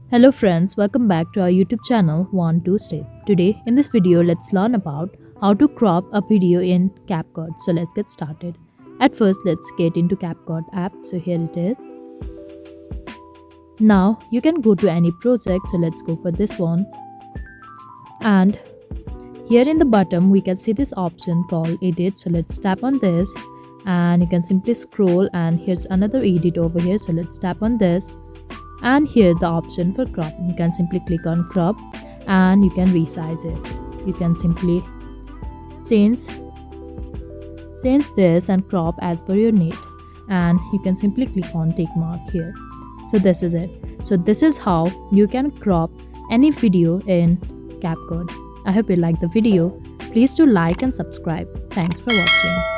Hello friends, welcome back to our YouTube channel Want to Stay. Today in this video let's learn about how to crop a video in CapCut. So let's get started. At first let's get into CapCut app. So here it is. Now you can go to any project. So let's go for this one. And here in the bottom we can see this option called edit. So let's tap on this and you can simply scroll and here's another edit over here. So let's tap on this. And here the option for crop, you can simply click on crop and you can resize it. You can simply change this and crop as per your need, and you can simply click on tick mark here. So this is it. So this is how you can crop any video in CapCut. I hope you like the video. Please do like and subscribe. Thanks for watching.